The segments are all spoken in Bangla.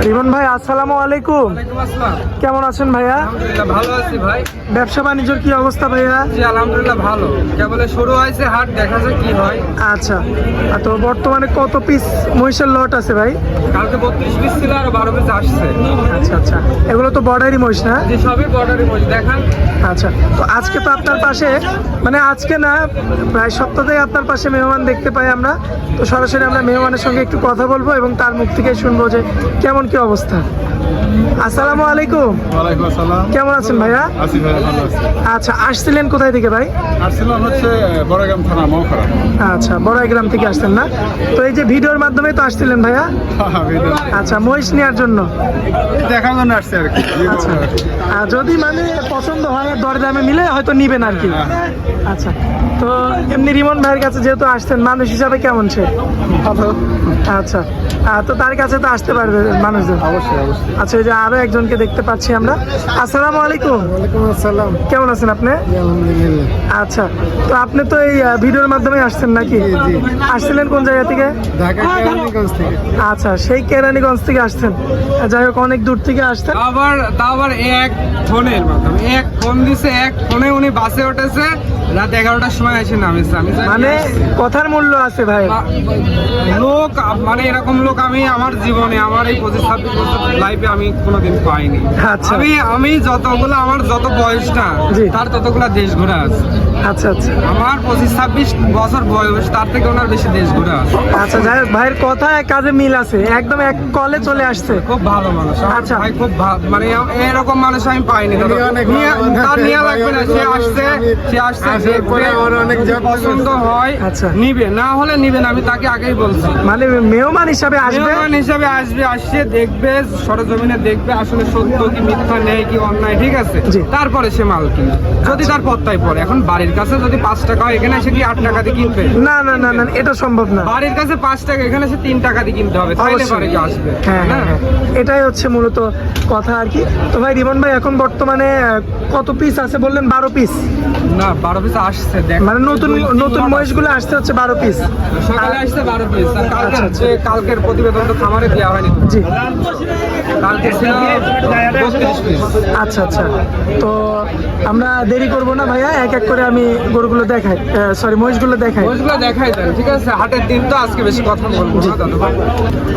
রিমন ভাই আসসালামু আলাইকুম। কেমন আছেন ভাইয়া? ভালো আছি ভাই। ব্যবসা বাণিজ্যের কি অবস্থা ভাইয়া? জি আলহামদুলিল্লাহ ভালো, কেবল শুরু হয়েছে হাট, দেখা যায় কি হয়। আচ্ছা, তো বর্তমানে কত পিস মহিষের লট আছে ভাই? কালকে 32 পিস ছিল আর 12 পিস আসছে। আচ্ছা আচ্ছা, এগুলো তো বর্ডারি মহিষ না? জি সবই বর্ডারি মহিষ দেখান। আচ্ছা, তো আজকে তো আপনার পাশে, মানে আজকে না প্রায় সপ্তাহে আপনার পাশে মেহমান দেখতে পাই আমরা, তো সরাসরি আমরা মেহমানের সঙ্গে একটু কথা বলবো এবং তার মুখ থেকে শুনবো যে কেমন কি অবস্থা। আসসালামু আলাইকুম। ওয়ালাইকুম আসসালাম। কেমন আছেন ভাইয়া? আছি ভাই, ভালো আছি। আচ্ছা, আসছিলেন কোথায় থেকে ভাই? আসছিলাম হচ্ছে বড়গ্রাম থানা মৌখরা। আচ্ছা, বড়াইগ্রাম থেকে আসছেন না? তো এই যে ভিডিওর মাধ্যমে তো আসছিলেন ভাইয়া? আচ্ছা, মহিষ নেওয়ার জন্য দেখার জন্য আসছে আর কি। আচ্ছা, আর যদি মানে পছন্দ হয় আর দরদামে মিলে হয়তো নিবেন আর কি। আচ্ছা, তো এমনি রিমন ভাইয়ের কাছে যেহেতু আসছেন, মানুষ হিসাবে কেমন সে? ভালো। আচ্ছা, তো তার কাছে তো আসতে পারবে মানুষজন। অবশ্যই অবশ্যই। আচ্ছা, এই যে আরো একজনকে দেখতে পাচ্ছি আমরা। আসসালামু আলাইকুম। ওয়ালাইকুম আসসালাম। কেমন আছেন আপনি? আলহামদুলিল্লাহ। আচ্ছা, তো আপনি তো এই ভিডিওর মাধ্যমে আসছেন নাকি? জি। আসছিলেন কোন জায়গা থেকে? ঢাকা কেরানীগঞ্জ থেকে। আচ্ছা, সেই কেরানীগঞ্জ থেকে আসছেন। যাই হোক, অনেক দূর থেকে আসছেন। আবার এক ফোনের মাধ্যমে, এক ফোন দিছে, এক ফোনে উনি বাসে উঠেছে, রাত 11টার সময় এসে নামেছে। আমি জানি মানে কথার মূল্য আছে ভাই। লোক, মানে এরকম লোক আমি আমার জীবনে, আমার এই 25-26 বছর লাইফে আমি কোনোদিন পাইনি। আচ্ছা। আমি যতগুলো, আমার যত বয়সটা জি। তার ততগুলা দেশ ঘুরে আছে। আচ্ছা আচ্ছা আমার 25-26 বছর বয়স, তার থেকে ওনার বেশি দেশ ঘুরে আছে। আচ্ছা, যাই হোক, ভাইয়ের কথা কাজে মিল আছে, একদম এক কলে চলে আসছে। খুব ভালো মানুষ। আমার আচ্ছা। ভাই খুব মানে এরকম মানুষ আমি পাইনি। তার নিয়ে লাগবে না, সে আসছে পরে আমার অনেক যদি পছন্দ হয় আচ্ছা। নিবে, না হলে নিবে না, আমি তাকে আগেই বলছি। মানে মেহমান হিসাবে আসবে। মেহমান হিসাবে আসবে, আসছে দেখবে, সরজমিনে দেখবে আসলে সত্য কি মিথ্যা, নেই কি অন্যায়, ঠিক আছে, জি। তারপরে সে মাল কিনে, যদি তার পত্তায় পড়ে। এখন বাড়ির কাছে যদি 5 টাকা হয়, এখানে এসে কি 8 টাকা দিয়ে কিনবে? না না না না, এটা সম্ভব না। বাড়ির কাছে 5 টাকা, এখানে এসে 3 টাকা দিয়ে কিনতে হবে, তাইলে অবশ্যই। পারে কি আসবে। হ্যাঁ না? হ্যাঁ হ্যাঁ, এটাই হচ্ছে মূলত কথা আর কি। তো ভাই রিমন ভাই, এখন বর্তমানে কত পিস আছে বললেন? 12 পিস। না, 12 পিস আসছে, দেখ মানে নতুন নতুন মহিষগুলো আসতে হচ্ছে 12 পিস। সকালে আসছে 12 পিস, আর আচ্ছা, আচ্ছা। কালকের প্রতিবেদন তো খামারে দেওয়া হয়নি। জি। কালকে ছিল 32 পিস। আচ্ছা আচ্ছা, তো আমরা দেরি করব না ভাইয়া, এক এক করে আমি গরুগুলো দেখাই, সরি মহিষগুলো দেখাই। ওইগুলো দেখাই দেন, ঠিক আছে, হাটের দিন তো, আজকে বেশি কথা বলবো না দাদু ভাই।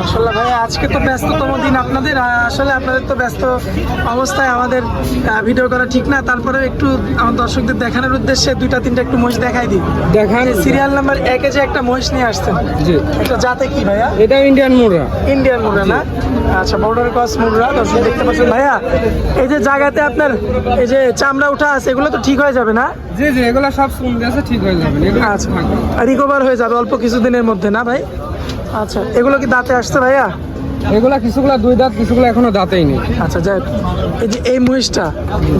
আসলে ভাই আজকে তো ব্যস্ততম দিন আপনাদের, আসলে আপনাদের তো ব্যস্ত অবস্থায় আমাদের ভিডিও করা ঠিক না, তারপরে একটু আমার দর্শকদের দেখানোর উদ্দেশ্যে 2-3টা একটু মহিষ দেখাই দিই। দেখান। সিরিয়াল নাম্বার 1-এ যে একটা মহিষ নিয়ে আসছেন, জি। এটা জাতে কি ভাইয়া? এটা ইন্ডিয়ান মুররা। ইন্ডিয়ান মুররা না? আচ্ছা, বর্ডার ক্রস মুররা। দর্শক দেখতে পাচ্ছেন ভাইয়া, এই যে জায়গাতে আপনার এই যে চামড়া উঠা আছে, এগুলো তো ঠিক হয়ে যাবে না? জি জি, এগুলো সব শুনতে আছে, ঠিক হয়ে যাবে, এগুলো আচ্ছা, থাকবে। রিকভার হয়ে যাবে অল্প কিছুদিনের মধ্যে না ভাই? আচ্ছা, এগুলো কি দাঁতে আসছে ভাইয়া? এগুলা কিছুগুলা 2 দাঁত, কিছুগুলা এখনো দাঁতেই নেই। আচ্ছা, যাই হোক, এই যে এই মহিষটা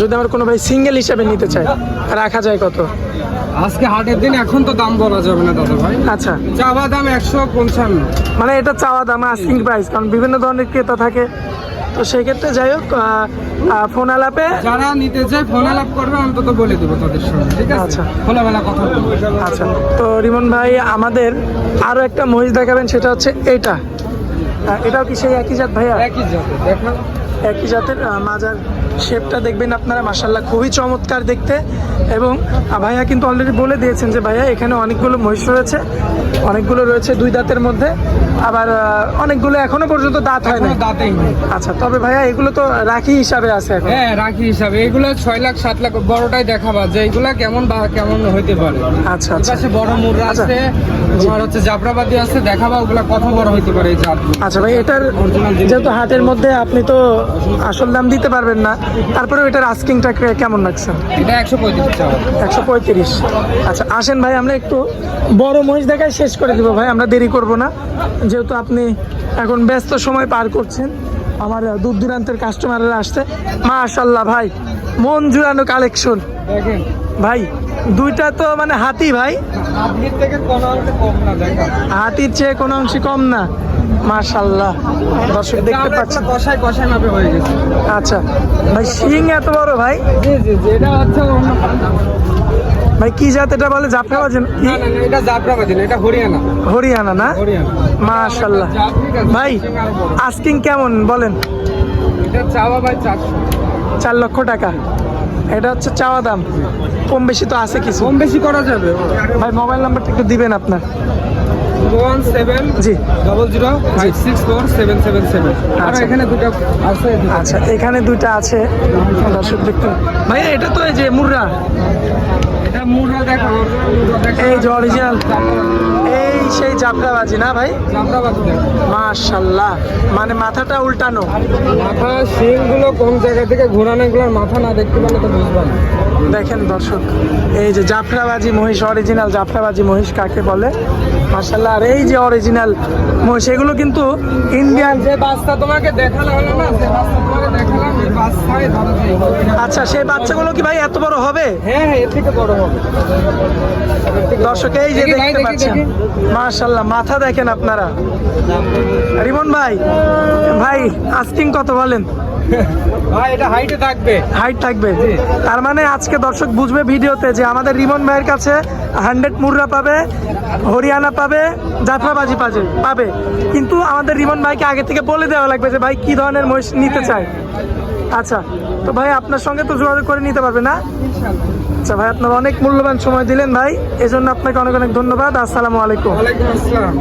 যদি আমার কোনো ভাই সিঙ্গেল হিসাবে নিতে চায়, রাখা যায় কত? আজকে হাটের দিন, এখন তো দাম বলা যাবে না দাদা ভাই। আচ্ছা, চাওয়া দাম 155। মানে এটা চাওয়া দাম, আস্কিং প্রাইস, কারণ বিভিন্ন ধরনের ক্রেতা থাকে, তো সেই ক্ষেত্রে যাই হোক, ফোন আলাপে যারা নিতে চায় ফোন আলাপ করবে, অন্তত বলে দেবো তাদের সঙ্গে, ঠিক আছে। আচ্ছা। খোলামেলা কথা বলবো। আচ্ছা, তো রিমন ভাই আমাদের আরো একটা মহিষ দেখাবেন, সেটা হচ্ছে এইটা। এটাও কি সেই একই জাত ভাইয়া? একই যাবে, দেখেন। একই জাতের, মাজার শেপটা দেখবেন আপনারা, মাশাআল্লাহ খুবই চমৎকার দেখতে। এবং ভাইয়া কিন্তু অলরেডি বলে দিয়েছেন যে ভাইয়া এখানে অনেকগুলো মহিষ রয়েছে, অনেকগুলো রয়েছে 2 দাঁতের মধ্যে, আবার অনেকগুলো এখনো পর্যন্ত দাঁত হয় না। এখনো দাঁতেই নেই। আচ্ছা, তবে ভাইয়া এগুলো তো রাখি হিসাবে আছে এখন। হ্যাঁ, রাখি হিসাবে এগুলো 6 লাখ 7 লাখ, বড়টাই দেখাবা যে এগুলা কেমন বা কেমন হইতে পারে। আচ্ছা আচ্ছা পাশে বড় মুররা আচ্ছা। আছে, তোমার হচ্ছে জাফরাবাদী আছে, দেখাবা ওগুলা কত বড় হইতে পারে এই জাতগুলো। আচ্ছা ভাই, এটার যেহেতু হাটের মধ্যে আপনি তো আসল দাম দিতে পারবেন না, তারপরেও এটার আস্কিংটা কেমন লাগছে? এটা 135 চাওয়া। 135। আচ্ছা, আসেন ভাই, আমরা একটু বড় মহিষ দেখাই শেষ করে দিব ভাই, আমরা দেরি করব না, যেহেতু আপনি এখন ব্যস্ত সময় পার করছেন। আমার দূর দূরান্তের কাস্টমাররা আসছে। মাশাআল্লাহ ভাই, মন জুড়ানো কালেকশন দেখেন ভাই, 2টা তো মানে হাতি ভাই, হাতির থেকে কোনো অংশে কম না, দেখেন। হাতির চেয়ে কোনো অংশে কম না। মাশাআল্লাহ, দর্শক দেখতে পাচ্ছেন। কষায় কষায় মাপে হয়ে গেছে। আচ্ছা ভাই, শিং এত বড় ভাই? জি জি জি, এটা হচ্ছে অন্য ভাই কি জাত এটা বলে? জাফরাবাজি না না না, এটা জাফরাবাদি না, এটা হরিয়ানা। হরিয়ানা না? হরিয়ানা। মাশাআল্লাহ। ভাই আস্কিং কেমন বলেন? এটা চাওয়া ভাই 400। 4 লক্ষ টাকা। এটা হচ্ছে চাওয়া দাম, কম বেশি তো আছে কিছু। কম বেশি করা যাবে। ভাই মোবাইল নাম্বারটা একটু দিবেন আপনার। 17 জি 00564777। আর আচ্ছা। এখানে দুটো আছে। আচ্ছা এখানে দুইটা আছে দর্শক দেখতে। ভাই এটা তো এই যে মুর্রা, এটা মুড়া দেখো, মুড়া দেখো। এই যে অরিজিনাল, এই সেই জাফরাবাজি না ভাই? জাফরাবাদি দেখো। মাশাআল্লাহ, মানে মাথাটা উল্টানো। মাথা শিংগুলো কোন জায়গা থেকে ঘোরানো, এগুলোর মাথা না দেখতে পারলে তো বুঝবা না। দেখেন দর্শক, এই যে জাফরাবাজি মহিষ, অরিজিনাল জাফরাবাজি মহিষ কাকে বলে মাশাআল্লাহ। আর এই যে অরিজিনাল মহিষ, এগুলো কিন্তু ইন্ডিয়ান। যে বাচ্চা তোমাকে দেখানো হলো না, যে বাচ্চা তোমাকে দেখালাম, এই বাচ্চাই ধরো যে। আচ্ছা সেই বাচ্চাগুলো কি ভাই এত বড় হবে? হ্যাঁ হ্যাঁ, এর থেকে বড় হবে। দর্শক এই যে দেখি ভাই, দেখতে দেখি, পাচ্ছেন দেখি। মাশাআল্লাহ, মাথা দেখেন আপনারা। রিমন ভাই, ভাই আস্কিং কত বলেন? ভাই এটা হাইটে থাকবে। হাইট থাকবে, তার মানে আজকে দর্শক বুঝবে ভিডিওতে যে আমাদের রিমন ভাইয়ের কাছে 100 মুর্রা পাবে, হরিয়ানা পাবে, জাফরাবাজি পাবে। কিন্তু আমাদের রিমন ভাইকে আগে থেকে বলে দেওয়া লাগবে যে ভাই কি ধরনের মহিষ নিতে চায়। আচ্ছা তো ভাই আপনার সঙ্গে তো যোগাযোগ করে নিতে পারবে না? আচ্ছা ভাই, আপনার অনেক মূল্যবান সময় দিলেন ভাই, এজন্য আপনাকে অনেক অনেক ধন্যবাদ। আসসালামু আলাইকুম। ওয়ালাইকুম আসসালাম।